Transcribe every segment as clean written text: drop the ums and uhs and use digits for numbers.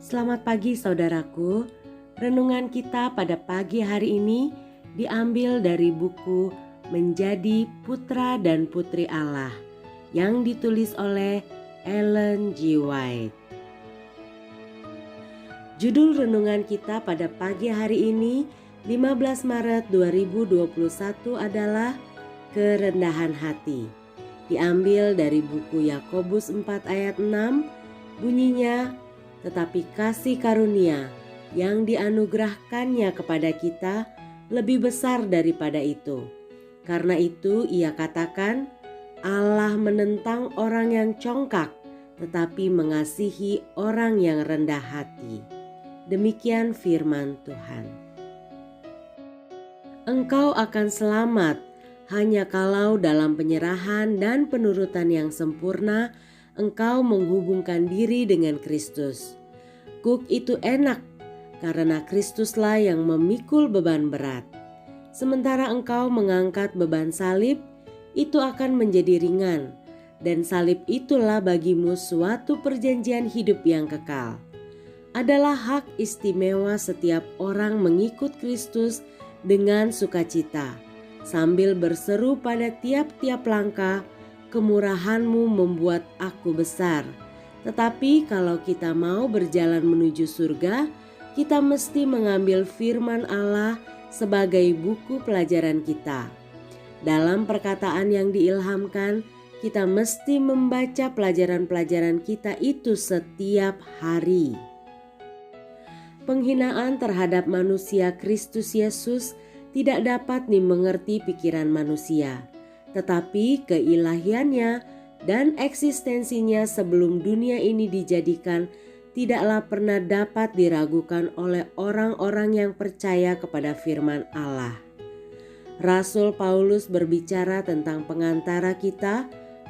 Selamat pagi saudaraku. Renungan kita pada pagi hari ini diambil dari buku Menjadi Putra dan Putri Allah yang ditulis oleh Ellen G. White. Judul renungan kita pada pagi hari ini 15 Maret 2021 adalah Kerendahan Hati. Diambil dari buku Yakobus 4 ayat 6, bunyinya, tetapi kasih karunia yang dianugerahkannya kepada kita lebih besar daripada itu. Karena itu ia katakan, Allah menentang orang yang congkak, tetapi mengasihi orang yang rendah hati. Demikian firman Tuhan. Engkau akan selamat hanya kalau dalam penyerahan dan penurutan yang sempurna engkau menghubungkan diri dengan Kristus. Kuk itu enak karena Kristuslah yang memikul beban berat. Sementara engkau mengangkat beban salib, itu akan menjadi ringan, dan salib itulah bagimu suatu perjanjian hidup yang kekal. Adalah hak istimewa setiap orang mengikut Kristus dengan sukacita, sambil berseru pada tiap-tiap langkah, kemurahan-Mu membuat aku besar. Tetapi kalau kita mau berjalan menuju surga, kita mesti mengambil firman Allah sebagai buku pelajaran kita. Dalam perkataan yang diilhamkan, kita mesti membaca pelajaran-pelajaran kita itu setiap hari. Penghinaan terhadap manusia Kristus Yesus tidak dapat dimengerti pikiran manusia, tetapi keilahiannya dan eksistensinya sebelum dunia ini dijadikan tidaklah pernah dapat diragukan oleh orang-orang yang percaya kepada firman Allah. Rasul Paulus berbicara tentang pengantara kita,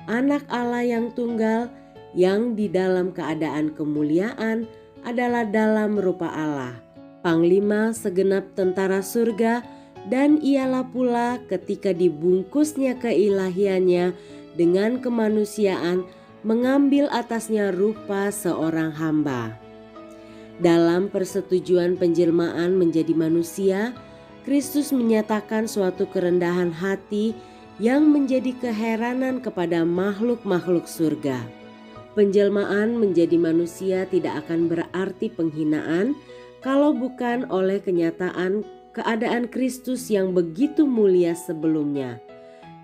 anak Allah yang tunggal, yang di dalam keadaan kemuliaan adalah dalam rupa Allah, panglima segenap tentara surga, dan ialah pula ketika dibungkusnya keilahiannya dengan kemanusiaan mengambil atasnya rupa seorang hamba. Dalam persetujuan penjelmaan menjadi manusia, Kristus menyatakan suatu kerendahan hati yang menjadi keheranan kepada makhluk-makhluk surga. Penjelmaan menjadi manusia tidak akan berarti penghinaan kalau bukan oleh kenyataan keadaan Kristus yang begitu mulia sebelumnya.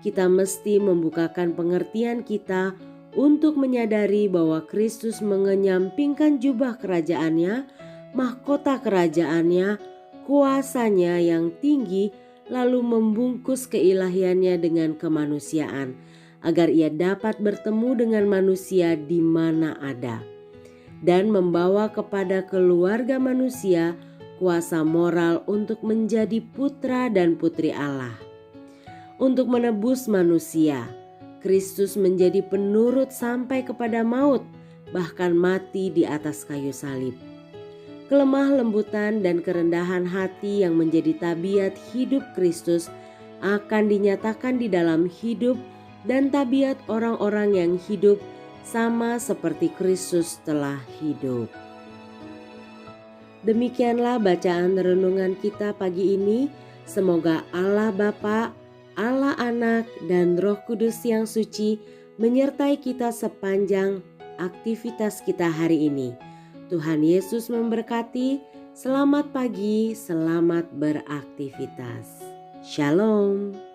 Kita mesti membukakan pengertian kita untuk menyadari bahwa Kristus mengenyampingkan jubah kerajaannya, mahkota kerajaannya, kuasanya yang tinggi, lalu membungkus keilahiannya dengan kemanusiaan, agar ia dapat bertemu dengan manusia di mana ada, dan membawa kepada keluarga manusia kuasa moral untuk menjadi putra dan putri Allah. Untuk menebus manusia, Kristus menjadi penurut sampai kepada maut, bahkan mati di atas kayu salib. Kelemah lembutan dan kerendahan hati yang menjadi tabiat hidup Kristus akan dinyatakan di dalam hidup dan tabiat orang-orang yang hidup sama seperti Kristus telah hidup. Demikianlah bacaan renungan kita pagi ini. Semoga Allah Bapa, Allah Anak, dan Roh Kudus yang suci menyertai kita sepanjang aktivitas kita hari ini. Tuhan Yesus memberkati. Selamat pagi, selamat beraktivitas. Shalom.